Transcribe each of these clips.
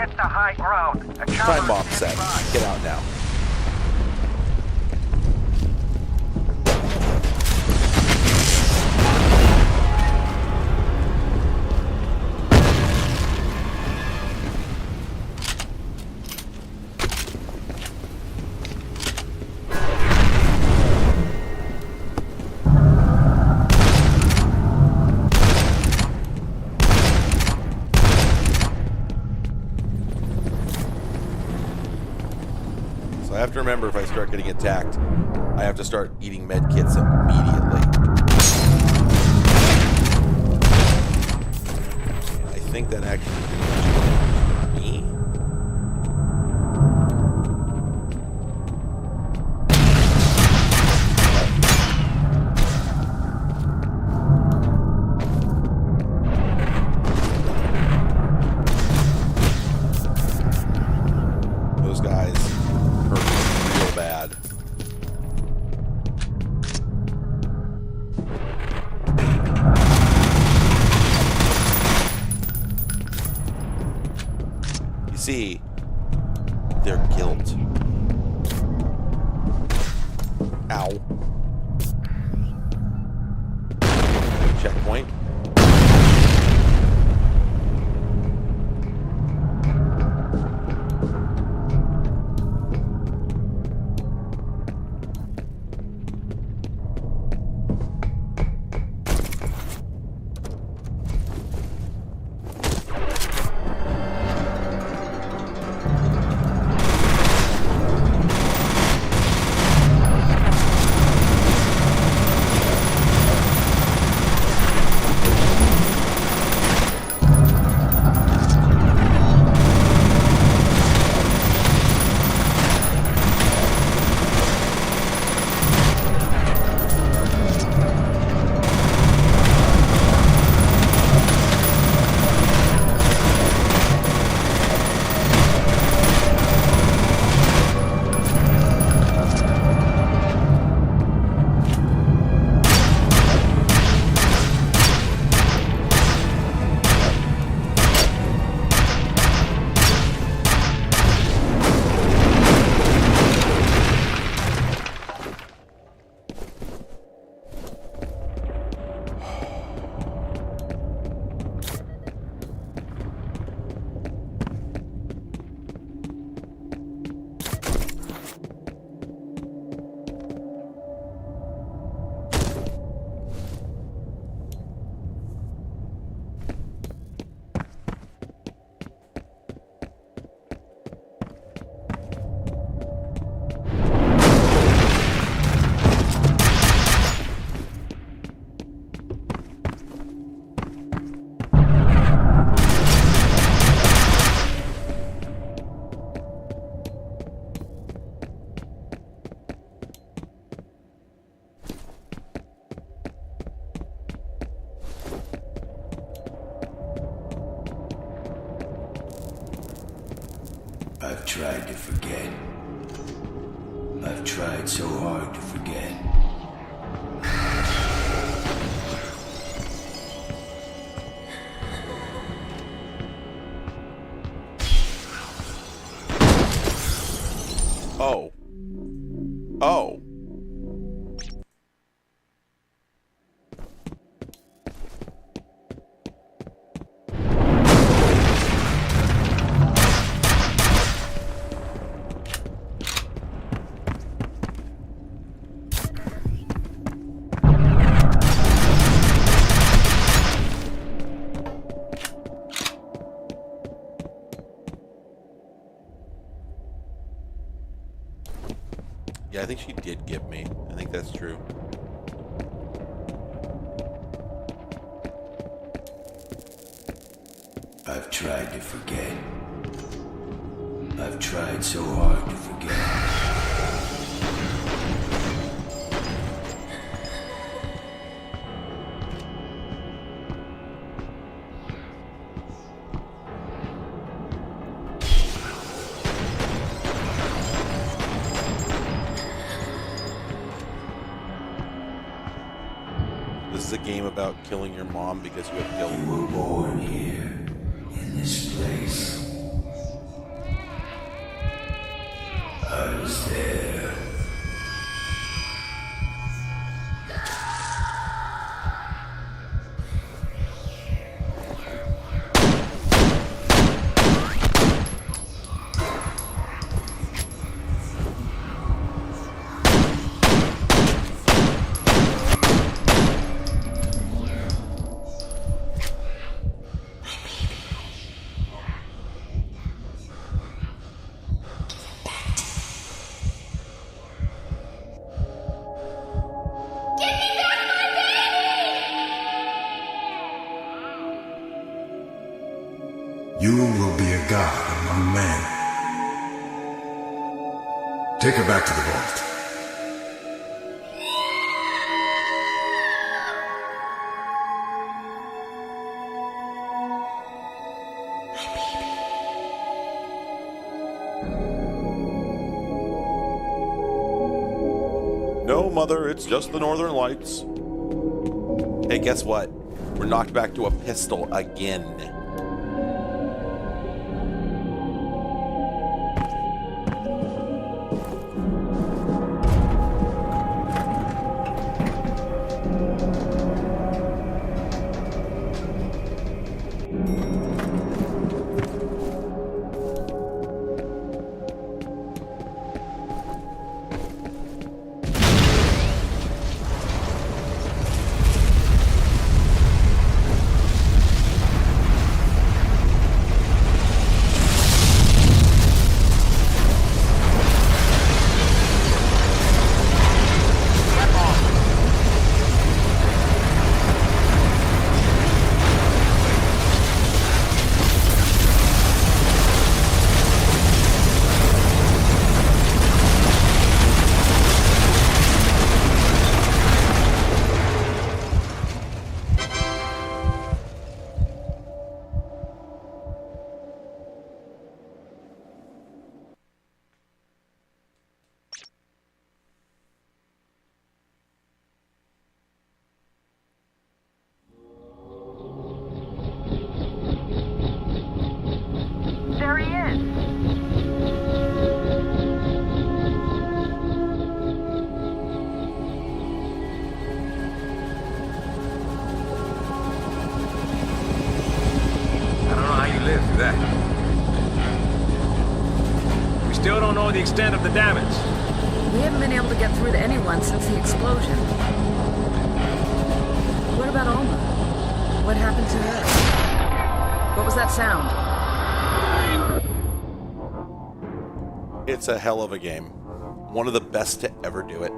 Get to high ground. A chopper Time bomb is set. nearby. Get out now. I have to remember, if I start getting attacked, I have to start eating med kits immediately. I think that actually me. Those guys hurt real bad. You see, their guilt. Ow. Checkpoint. I've tried to forget. I've tried so hard to forget. Oh. Oh. Yeah, I think she did get me. I think that's true. I've tried to forget. I've tried so hard to forget. This is a game about killing your mom because you have guilt. You were born here, in this place. almost there. You will be a god among men. Take her back to the vault. No, Mother, it's just the Northern Lights. Hey, guess what? We're knocked back to a pistol again. There he is. I don't know how you lived through that. We still don't know the extent of the damage. We haven't been able to get through to anyone since the explosion. What about Alma? What happened to her? What was that sound? It's a hell of a game. One of the best to ever do it.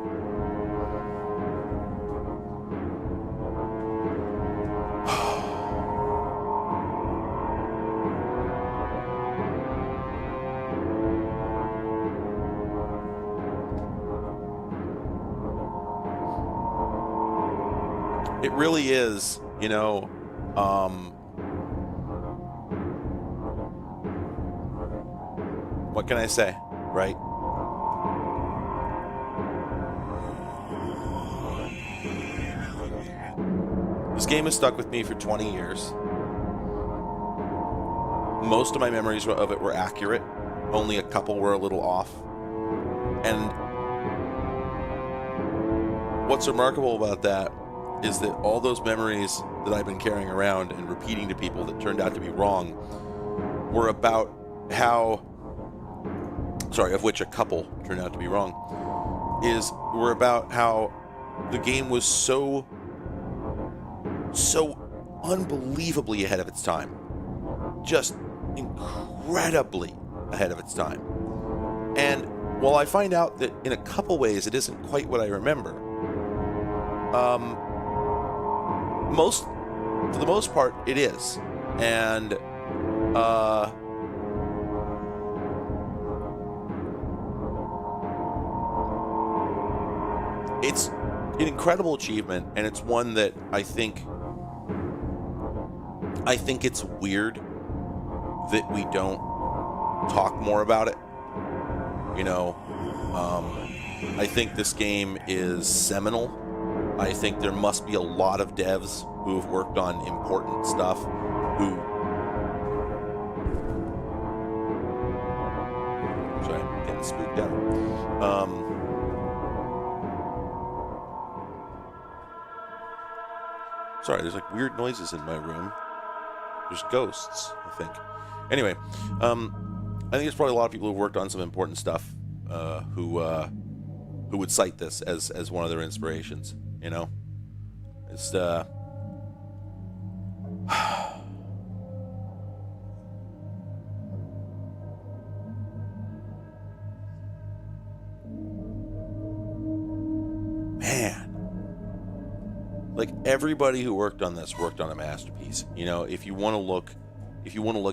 It really is, you know, what can I say, right? This game has stuck with me for 20 years. Most of my memories of it were accurate. Only a couple were a little off. And what's remarkable about that is that all those memories that I've been carrying around and repeating to people that turned out to be wrong were about how, sorry, of which a couple turned out to be wrong, were about how the game was so unbelievably ahead of its time. Just incredibly ahead of its time. And while I find out that in a couple ways it isn't quite what I remember, for the most part, it is. And it's an incredible achievement, and it's one that I think it's weird that we don't talk more about it. You know, I think this game is seminal. I think there must be a lot of devs who have worked on important stuff who Sorry, I'm getting spooked out. Sorry, there's like weird noises in my room. There's ghosts, I think. Anyway, I think there's probably a lot of people who worked on some important stuff who would cite this as one of their inspirations. You know, it's man. Like everybody who worked on this worked on a masterpiece. You know, if you want to look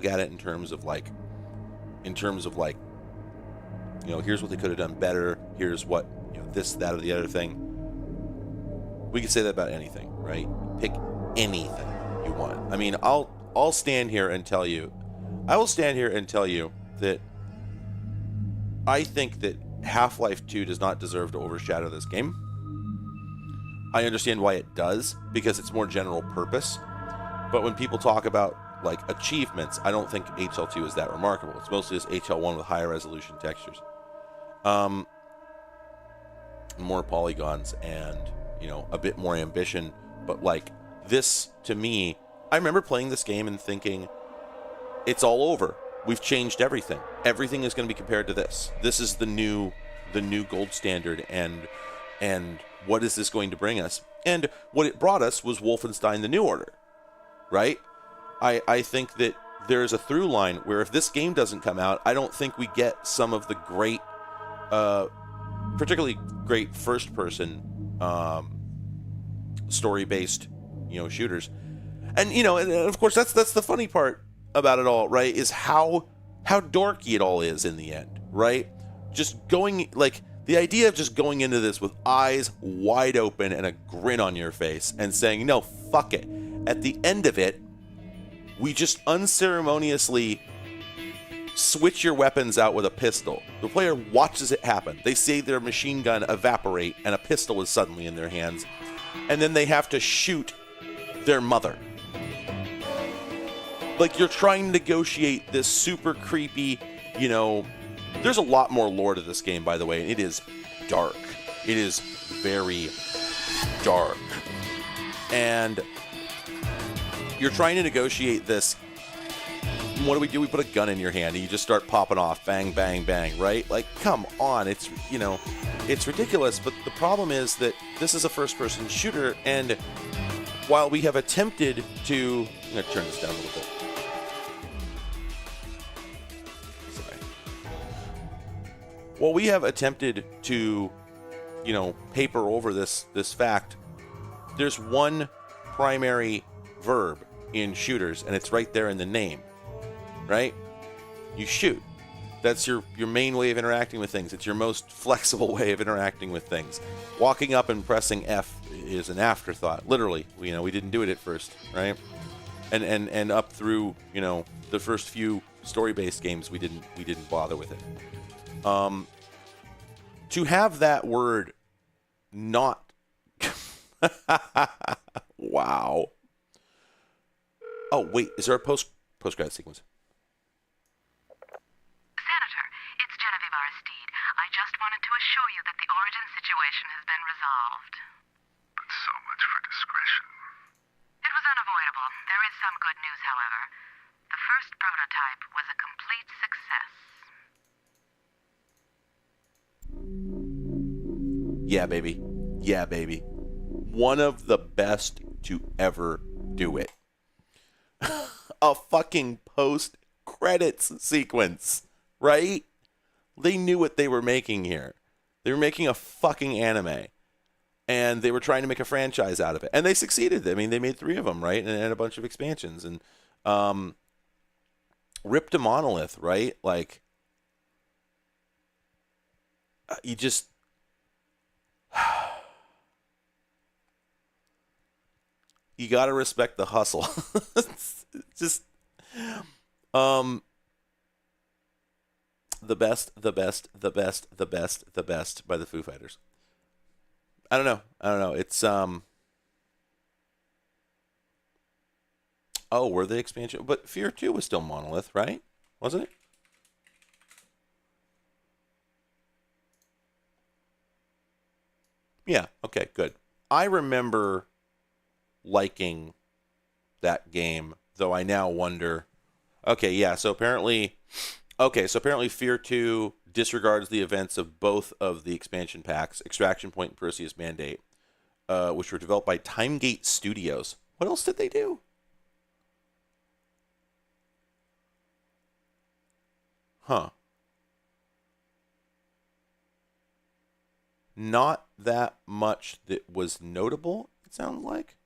at it in terms of like, you know, here's what they could have done better. Here's what, you know, this, that, or the other thing. We could say that about anything, right? Pick anything you want. I mean, I'll stand here and tell you, that I think that Half-Life 2 does not deserve to overshadow this game. I understand why it does, because it's more general purpose. But when people talk about, like, achievements, I don't think HL2 is that remarkable. It's mostly just HL1 with higher resolution textures. More polygons and, you know, a bit more ambition. But, like, this, to me, I remember playing this game and thinking, it's all over. We've changed everything. Everything is going to be compared to this. This is the new gold standard, and what is this going to bring us? And what it brought us was Wolfenstein: The New Order, right? I think that there's a through line where if this game doesn't come out, I don't think we get some of the great, particularly great first-person story-based, you know, shooters. And, you know, and of course, that's the funny part about it all, right? Is how dorky it all is in the end, right? Just going, like, the idea of just going into this with eyes wide open and a grin on your face and saying, no, fuck it. At the end of it, we just unceremoniously switch your weapons out with a pistol. The player watches it happen. They see their machine gun evaporate and a pistol is suddenly in their hands. And then they have to shoot their mother. Like, you're trying to negotiate this super creepy, you know... There's a lot more lore to this game, by the way, and it is dark. It is very dark. And you're trying to negotiate this. What do? We put a gun in your hand and you just start popping off. Bang, bang, bang, right? Like, come on. It's, you know, it's ridiculous. But the problem is that this is a first-person shooter, and while we have attempted to... I'm going to turn this down a little bit. Well, we have attempted to, you know, paper over this fact. There's one primary verb in shooters, and it's right there in the name, right? You shoot. That's your main way of interacting with things. It's your most flexible way of interacting with things. Walking up and pressing F is an afterthought. Literally, you know, we didn't do it at first, right? And up through, you know, the first few story-based games, we didn't bother with it. To have that word not... Wow. Oh, wait, is there a post-credit sequence? Senator, it's Genevieve Aristide. I just wanted to assure you that the origin situation has been resolved. But so much for discretion. It was unavoidable. There is some good news, however. The first prototype was a complete success. Yeah, baby. Yeah, baby. One of the best to ever do it. A fucking post-credits sequence, right? They knew what they were making here. They were making a fucking anime. And they were trying to make a franchise out of it. And they succeeded. I mean, they made 3 of them, right? And a bunch of expansions. And ripped a monolith, right? Like, you just... You gotta respect the hustle. It's just the best by the Foo Fighters. I don't know. It's oh, were they expansion? But Fear 2 was still Monolith, right? Wasn't it? Yeah. Okay. Good. I remember liking that game, though I now wonder. Okay. Yeah. So apparently, Fear 2 disregards the events of both of the expansion packs, Extraction Point and Perseus Mandate, which were developed by Timegate Studios. What else did they do? Huh. Not that much that was notable, it sounds like.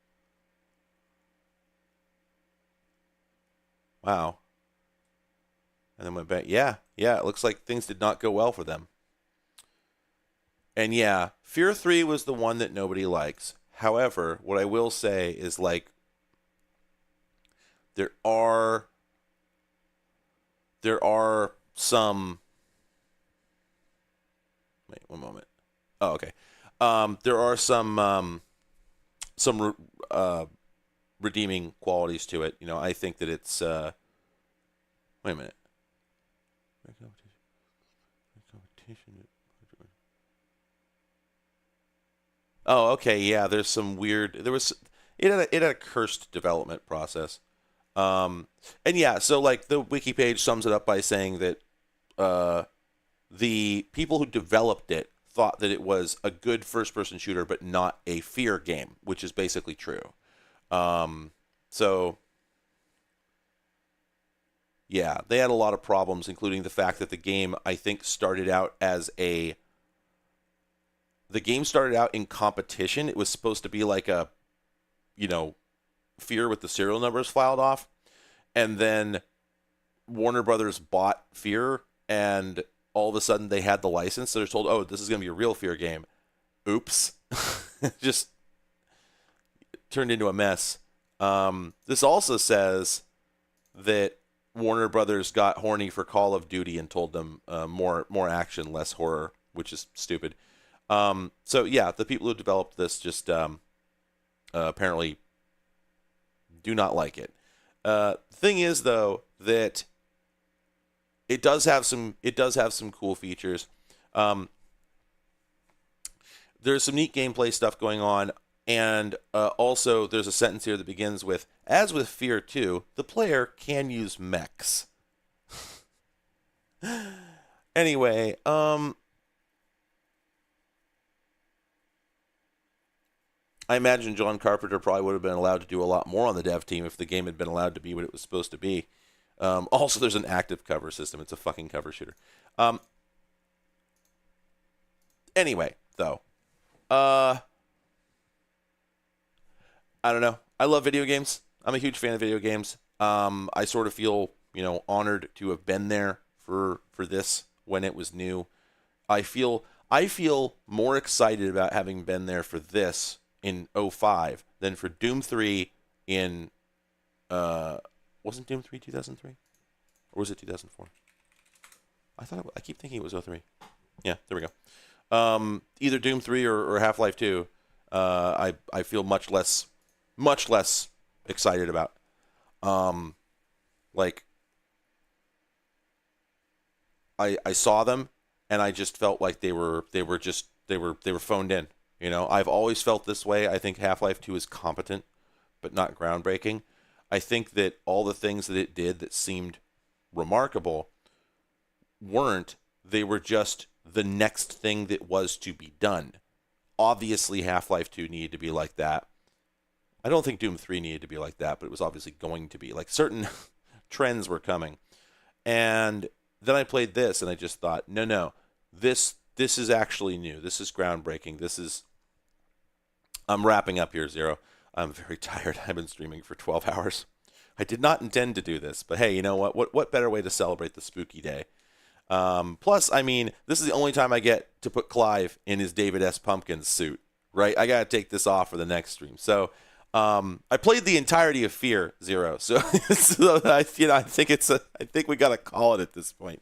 Wow. And then went back. Yeah, it looks like things did not go well for them. And yeah, Fear 3 was the one that nobody likes. However, what I will say is, like, there are some. Wait, one moment. Oh, okay. There are some redeeming qualities to it. You know, I think that it's. Wait a minute. Oh, okay. Yeah, there's some weird. It had a cursed development process. And yeah, so like the wiki page sums it up by saying that the people who developed it thought that it was a good first-person shooter, but not a Fear game, which is basically true. So yeah, they had a lot of problems, including the fact that the game, I think, started out in competition. It was supposed to be like a, Fear with the serial numbers filed off. And then Warner Brothers bought Fear, and all of a sudden they had the license. So they're told, oh, this is going to be a real Fear game. Oops. Just turned into a mess. This also says that Warner Brothers got horny for Call of Duty and told them more action, less horror, which is stupid. So yeah, the people who developed this just apparently do not like it. Thing is, though, that it does have some cool features. There's some neat gameplay stuff going on, and also there's a sentence here that begins with, "As with Fear 2, the player can use mechs." Anyway, I imagine John Carpenter probably would have been allowed to do a lot more on the dev team if the game had been allowed to be what it was supposed to be. Also, there's an active cover system. It's a fucking cover shooter. Anyway, though. I don't know. I love video games. I'm a huge fan of video games. I sort of feel, honored to have been there for this when it was new. I feel more excited about having been there for this in 05 than for Doom 3 in wasn't Doom 3 2003? Or was it 2004? I keep thinking it was 03. Yeah, there we go. Either Doom 3 or Half-Life 2, I feel much less excited about. I saw them and I just felt like they were phoned in. I've always felt this way. I think Half-Life 2 is competent, but not groundbreaking. I think that all the things that it did that seemed remarkable weren't. They were just the next thing that was to be done. Obviously, Half-Life 2 needed to be like that. I don't think Doom 3 needed to be like that, but it was obviously going to be. Like, certain trends were coming. And then I played this, and I just thought, no, this is actually new. This is groundbreaking. I'm wrapping up here, Zero. I'm very tired. I've been streaming for 12 hours. I did not intend to do this, but hey, you know what? What better way to celebrate the spooky day? Plus, I mean, this is the only time I get to put Clive in his David S. Pumpkins suit, right? I got to take this off for the next stream. So I played the entirety of Fear, Zero. So, I think we got to call it at this point.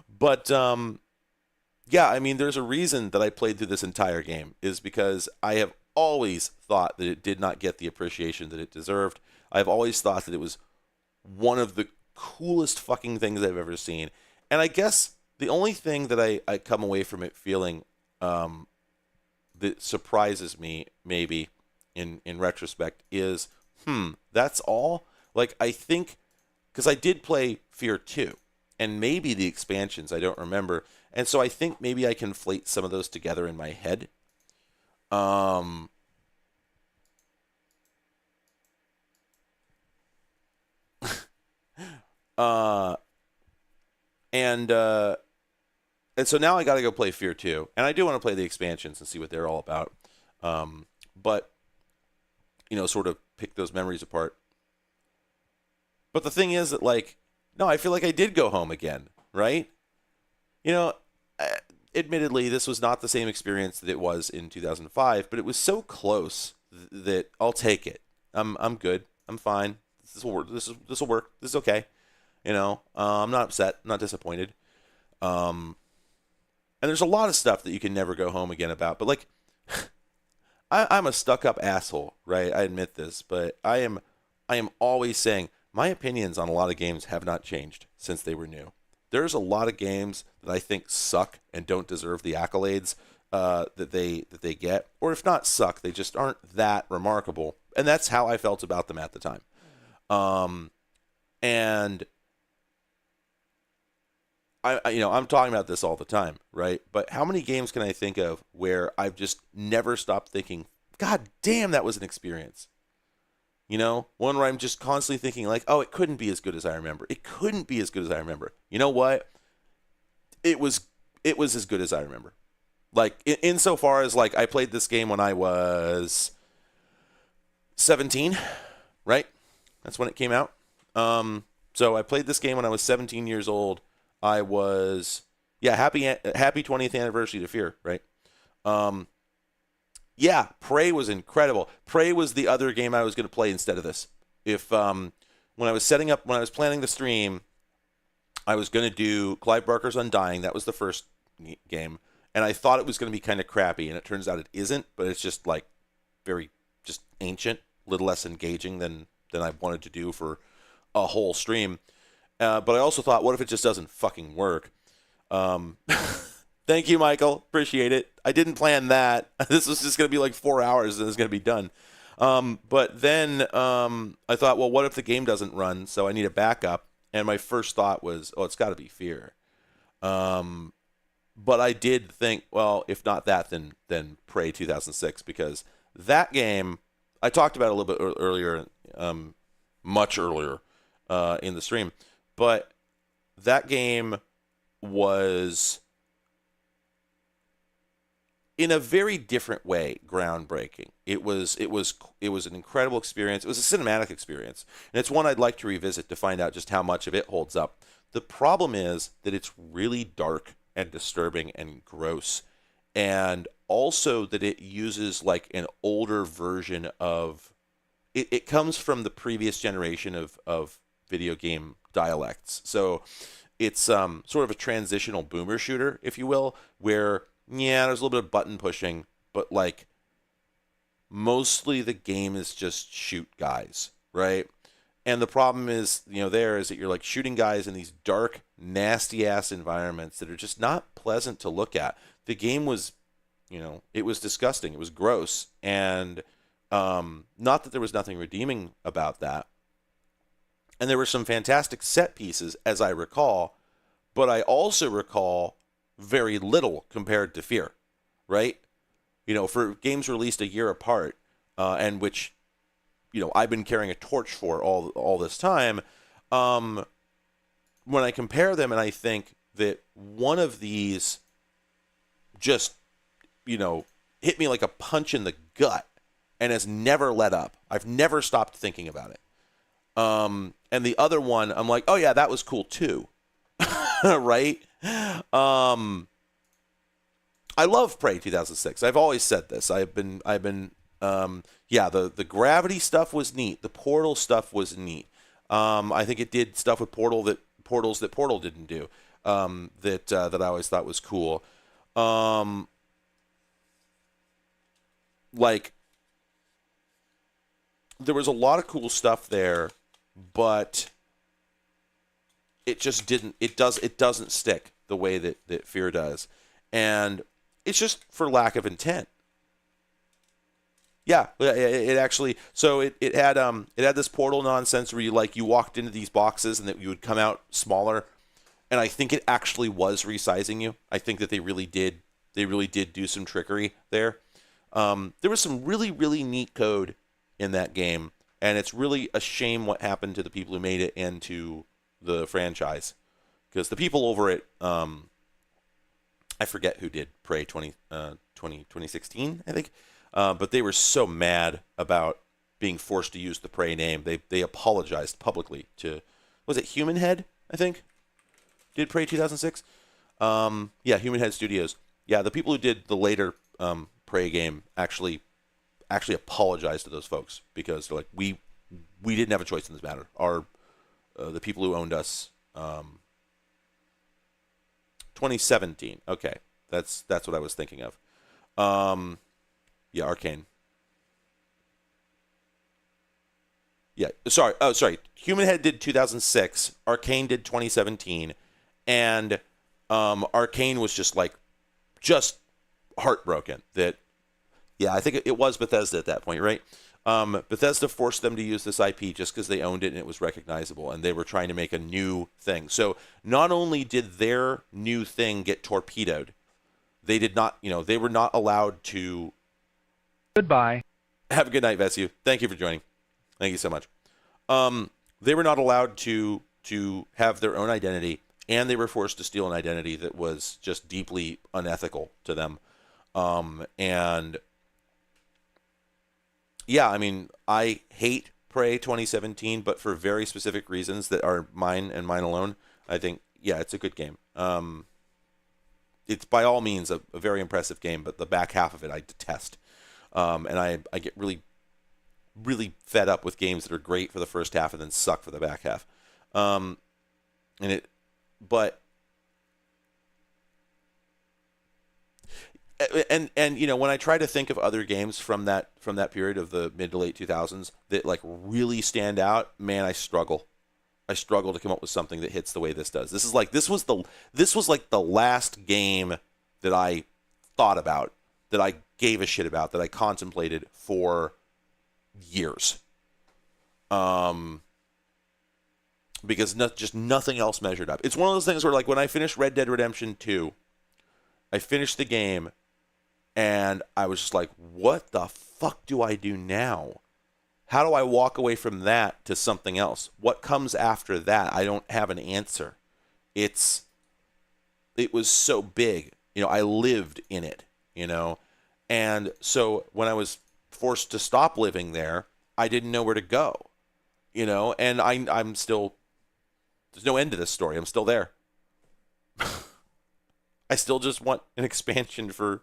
But yeah, I mean, there's a reason that I played through this entire game, is because I have always thought that it did not get the appreciation that it deserved. I've always thought that it was one of the coolest fucking things I've ever seen. And I guess the only thing that I come away from it feeling that surprises me maybe in retrospect is, that's all? Like, I think, because I did play F.E.A.R 2, and maybe the expansions, I don't remember. And so I think maybe I conflate some of those together in my head. And so now I got to go play F.E.A.R 2, and I do want to play the expansions and see what they're all about. But sort of pick those memories apart. But the thing is that, like, no, I feel like I did go home again, right? Admittedly, this was not the same experience that it was in 2005, but it was so close that I'll take it. I'm good. I'm fine. This will work. This will work. This is okay. I'm not upset. I'm not disappointed. And there's a lot of stuff that you can never go home again about. But, like, I'm a stuck-up asshole, right? I admit this, but I am always saying my opinions on a lot of games have not changed since they were new. There's a lot of games that I think suck and don't deserve the accolades that they get, or if not suck, they just aren't that remarkable. And that's how I felt about them at the time. And I'm talking about this all the time, right? But how many games can I think of where I've just never stopped thinking, God damn, that was an experience? One where I'm just constantly thinking, like, oh, it couldn't be as good as I remember. It couldn't be as good as I remember. You know what? It was as good as I remember. Like, insofar as, like, I played this game when I was 17, right? That's when it came out. So I played this game when I was 17 years old. I was, happy 20th anniversary to F.E.A.R, right? Prey was incredible. Prey was the other game I was going to play instead of this. If when I was planning the stream, I was going to do Clive Barker's Undying. That was the first game, and I thought it was going to be kind of crappy, and it turns out it isn't. But it's just like very just ancient, a little less engaging than I wanted to do for a whole stream. But I also thought, what if it just doesn't fucking work? Thank you, Michael. Appreciate it. I didn't plan that. This was just going to be like 4 hours and it's going to be done. But then I thought, well, what if the game doesn't run? So I need a backup. And my first thought was, oh, it's got to be F.E.A.R. But I did think, well, if not that, then Prey 2006, because that game, I talked about it a little bit earlier, much earlier in the stream. But that game was, in a very different way, groundbreaking. It was an incredible experience. It was a cinematic experience, and it's one I'd like to revisit to find out just how much of it holds up. The problem is that it's really dark and disturbing and gross, and also that it uses like an older version of it. It comes from the previous generation of video game dialects. So it's sort of a transitional boomer shooter, if you will, where there's a little bit of button pushing, but like mostly the game is just shoot guys, right? And the problem is, there is that you're like shooting guys in these dark, nasty ass environments that are just not pleasant to look at. The game was, it was disgusting. It was gross. And not that there was nothing redeeming about that. And there were some fantastic set pieces, as I recall, but I also recall very little compared to F.E.A.R, right? For games released a year apart, and which, I've been carrying a torch for all this time, when I compare them and I think that one of these just, hit me like a punch in the gut and has never let up. I've never stopped thinking about it. And the other one, I'm like, oh yeah, that was cool too. Right? I love Prey 2006. I've always said this. I've been the gravity stuff was neat. The Portal stuff was neat. I think it did stuff with portals that Portal didn't do. That I always thought was cool. Like there was a lot of cool stuff there, but it just didn't. It doesn't stick the way that F.E.A.R does, and it's just for lack of intent, Yeah, it actually. So it had this portal nonsense where you walked into these boxes and that you would come out smaller, and I think it actually was resizing you. I think that they really did do some trickery there. There was some really, really neat code in that game, and it's really a shame what happened to the people who made it and to the franchise, because the people over it, I forget who did Prey 2016, I think. But they were so mad about being forced to use the Prey name. They apologized publicly to, was it Human Head, I think? Did Prey 2006? Yeah, Human Head Studios. Yeah, the people who did the later Prey game actually apologized to those folks because they're like, we didn't have a choice in this matter. The people who owned us, 2017. Okay, that's what I was thinking of. Yeah, Arcane. Yeah, sorry. Oh, sorry. Human Head did 2006. Arcane did 2017, and Arcane was just heartbroken that. Yeah, I think it was Bethesda at that point, right? Bethesda forced them to use this IP just because they owned it and it was recognizable, and they were trying to make a new thing. So not only did their new thing get torpedoed, they did not. They were not allowed to. Goodbye. Have a good night, Vesu. Thank you for joining. Thank you so much. They were not allowed to have their own identity, and they were forced to steal an identity that was just deeply unethical to them. And yeah, I mean, I hate Prey 2017, but for very specific reasons that are mine and mine alone. I think, yeah, it's a good game. It's by all means a very impressive game, but the back half of it I detest. And I get really, really fed up with games that are great for the first half and then suck for the back half. But when I try to think of other games from that period of the mid to late 2000s that really stand out, man, I struggle. I struggle to come up with something that hits the way this does. This was the last game that I thought about, that I gave a shit about, that I contemplated for years. Because just nothing else measured up. It's one of those things where when I finished Red Dead Redemption 2, I finished the game and I was just like, what the fuck do I do now? How do I walk away from that to something else? What comes after that? I don't have an answer. It was so big. I lived in it, And so when I was forced to stop living there, I didn't know where to go, and I'm still, there's no end to this story. I'm still there. I still just want an expansion for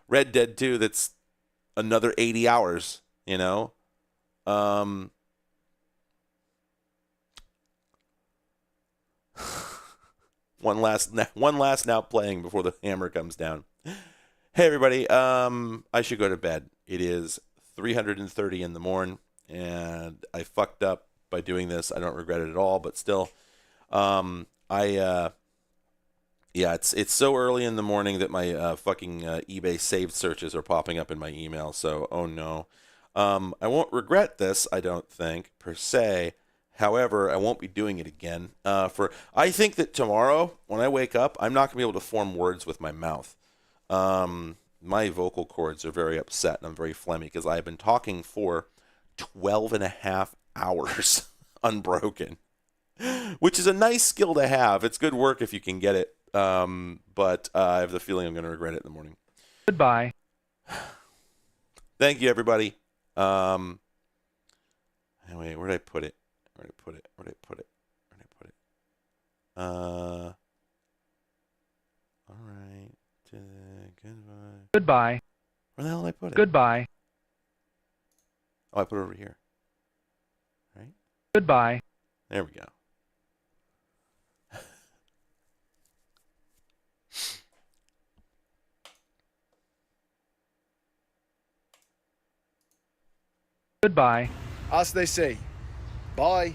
Red Dead 2 that's another 80 hours, One last now playing before the hammer comes down. Hey everybody, I should go to bed. It is 3:30 in the morning, and I fucked up by doing this. I don't regret it at all, but still, it's so early in the morning that my fucking eBay saved searches are popping up in my email. So, oh no, I won't regret this. I don't think per se. However, I won't be doing it again. I think that tomorrow when I wake up, I'm not gonna be able to form words with my mouth. My vocal cords are very upset, and I'm very phlegmy because I've been talking for 12 and a half hours unbroken, which is a nice skill to have. It's good work if you can get it. But I have the feeling I'm going to regret it in the morning. Goodbye. Thank you, everybody. Anyway, where did I put it? All right. Goodbye. Goodbye. Where the hell did I put it? Goodbye. Oh, I put it over here. Right? Goodbye. There we go. Goodbye. As they say, bye